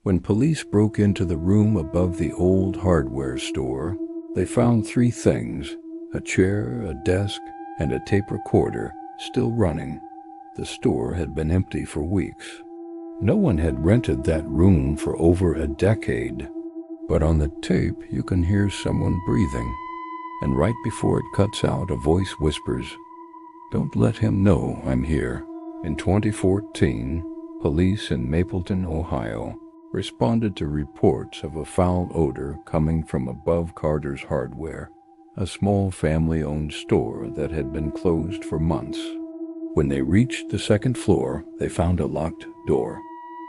When police broke into the room above the old hardware store, they found 3 things: a chair, a desk, and a tape recorder still running. The store had been empty for weeks. No one had rented that room for over a decade. But on the tape, you can hear someone breathing. And right before it cuts out, a voice whispers, "Don't let him know I'm here." In 2014, police in Mapleton, Ohio, responded to reports of a foul odor coming from above Carter's Hardware, a small family-owned store that had been closed for months. When they reached the 2nd floor, they found a locked door.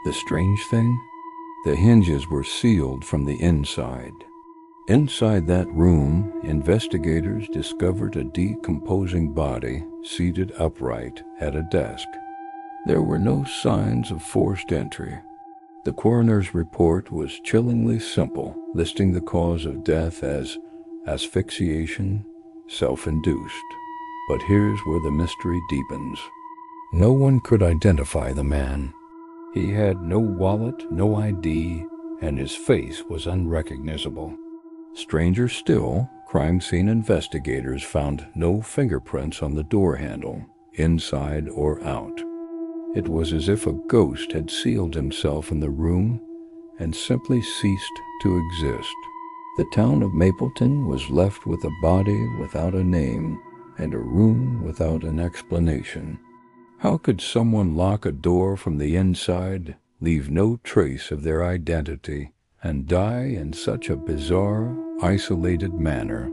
The strange thing? The hinges were sealed from the inside. Inside that room, investigators discovered a decomposing body seated upright at a desk. There were no signs of forced entry. The coroner's report was chillingly simple, listing the cause of death as asphyxiation, self-induced. But here's where the mystery deepens. No one could identify the man. He had no wallet, no ID, and his face was unrecognizable. Stranger still, crime scene investigators found no fingerprints on the door handle, inside or out. It was as if a ghost had sealed himself in the room and simply ceased to exist. The town of Mapleton was left with a body without a name and a room without an explanation. How could someone lock a door from the inside, leave no trace of their identity, and die in such a bizarre, isolated manner?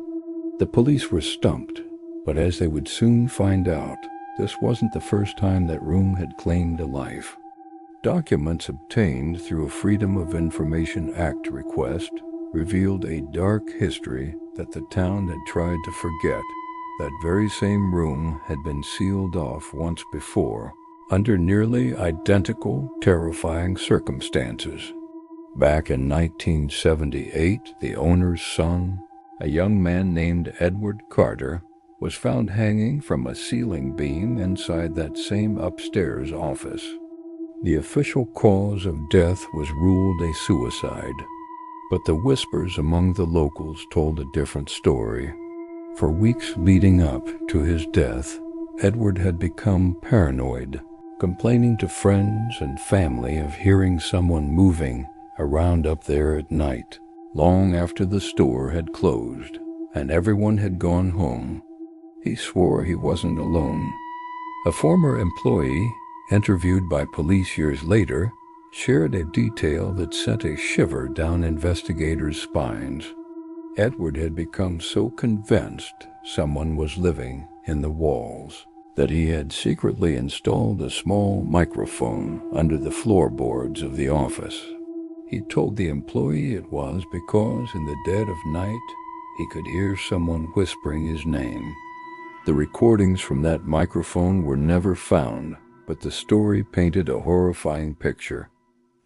The police were stumped, but as they would soon find out, this wasn't the first time that room had claimed a life. Documents obtained through a Freedom of Information Act request revealed a dark history that the town had tried to forget. That very same room had been sealed off once before, under nearly identical, terrifying circumstances. Back in 1978, the owner's son, a young man named Edward Carter, was found hanging from a ceiling beam inside that same upstairs office. The official cause of death was ruled a suicide, but the whispers among the locals told a different story. For weeks leading up to his death, Edward had become paranoid, complaining to friends and family of hearing someone moving around up there at night, long after the store had closed and everyone had gone home. He swore he wasn't alone. A former employee, interviewed by police years later, shared a detail that sent a shiver down investigators' spines. Edward had become so convinced someone was living in the walls that he had secretly installed a small microphone under the floorboards of the office. He told the employee it was because in the dead of night he could hear someone whispering his name. The recordings from that microphone were never found, but the story painted a horrifying picture.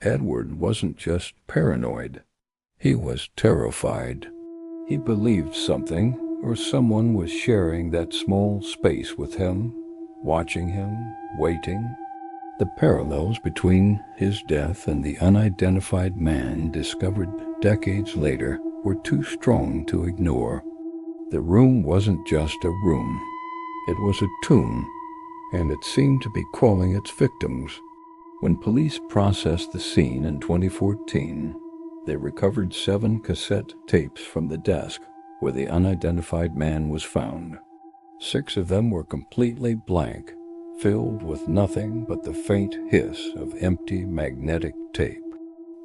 Edward wasn't just paranoid. He was terrified. He believed something or someone was sharing that small space with him, watching him, waiting. The parallels between his death and the unidentified man discovered decades later were too strong to ignore. The room wasn't just a room. It was a tomb, and it seemed to be calling its victims. When police processed the scene in 2014, they recovered 7 cassette tapes from the desk where the unidentified man was found. 6 of them were completely blank, filled with nothing but the faint hiss of empty magnetic tape.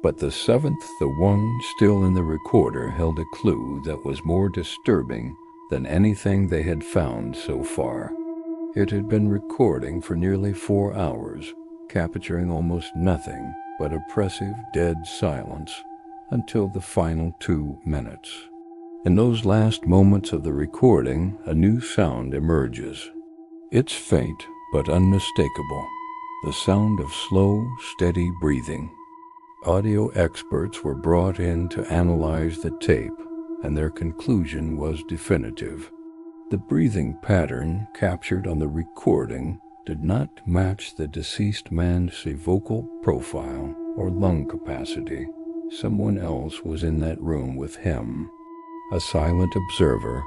But the 7th, the one still in the recorder, held a clue that was more disturbing than anything they had found so far. It had been recording for nearly 4 hours, capturing almost nothing but oppressive dead silence until the final 2 minutes. In those last moments of the recording, a new sound emerges. It's faint but unmistakable, the sound of slow, steady breathing. Audio experts were brought in to analyze the tape, and their conclusion was definitive. The breathing pattern captured on the recording did not match the deceased man's vocal profile. or lung capacity. Someone else was in that room with him, a silent observer,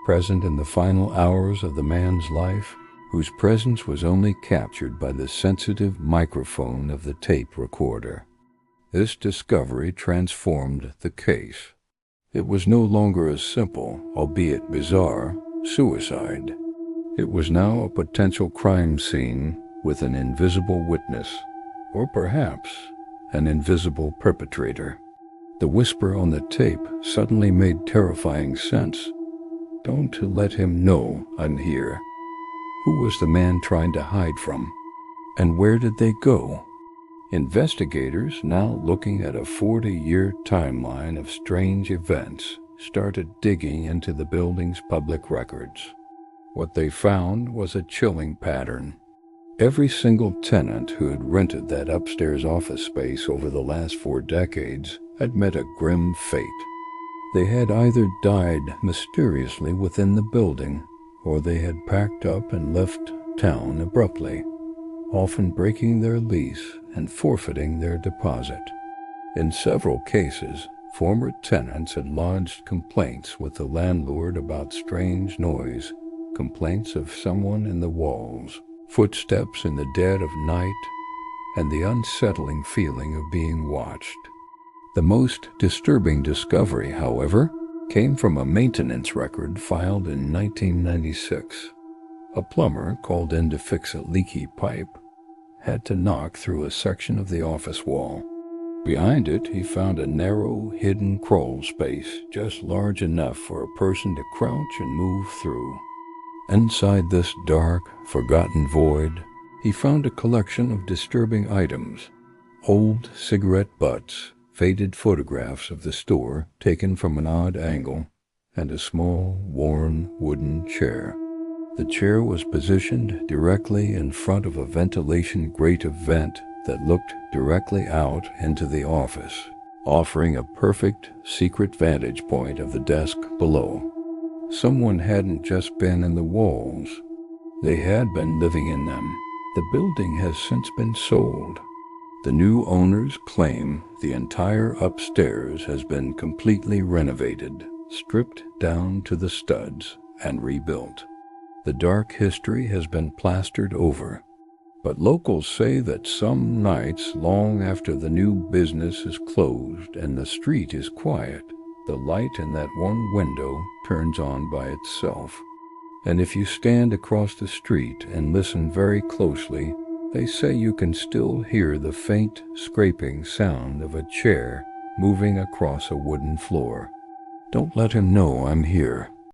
present in the final hours of the man's life, whose presence was only captured by the sensitive microphone of the tape recorder. This discovery transformed the case. It was no longer a simple, albeit bizarre, suicide. It was now a potential crime scene with an invisible witness, or perhaps an invisible perpetrator. The whisper on the tape suddenly made terrifying sense. "Don't let him know I'm here." Who was the man trying to hide from? And where did they go? Investigators, now looking at a 40-year timeline of strange events, started digging into the building's public records. What they found was a chilling pattern. Every single tenant who had rented that upstairs office space over the last 4 decades had met a grim fate. They had either died mysteriously within the building, or they had packed up and left town abruptly, often breaking their lease and forfeiting their deposit. In several cases, former tenants had lodged complaints with the landlord about strange noise, complaints of someone in the walls, footsteps in the dead of night, and the unsettling feeling of being watched. The most disturbing discovery, however, came from a maintenance record filed in 1996. A plumber called in to fix a leaky pipe had to knock through a section of the office wall. Behind it, he found a narrow, hidden crawl space just large enough for a person to crouch and move through. Inside this dark, forgotten void, he found a collection of disturbing items: old cigarette butts, faded photographs of the store taken from an odd angle, and a small, worn wooden chair. The chair was positioned directly in front of a ventilation grate of vent that looked directly out into the office, offering a perfect secret vantage point of the desk below. Someone hadn't just been in the walls, they had been living in them. The building has since been sold. The new owners claim the entire upstairs has been completely renovated, stripped down to the studs, and rebuilt. The dark history has been plastered over, but locals say that some nights, long after the new business is closed and the street is quiet, the light in that one window turns on by itself. And if you stand across the street and listen very closely, they say you can still hear the faint scraping sound of a chair moving across a wooden floor. "Don't let him know I'm here,"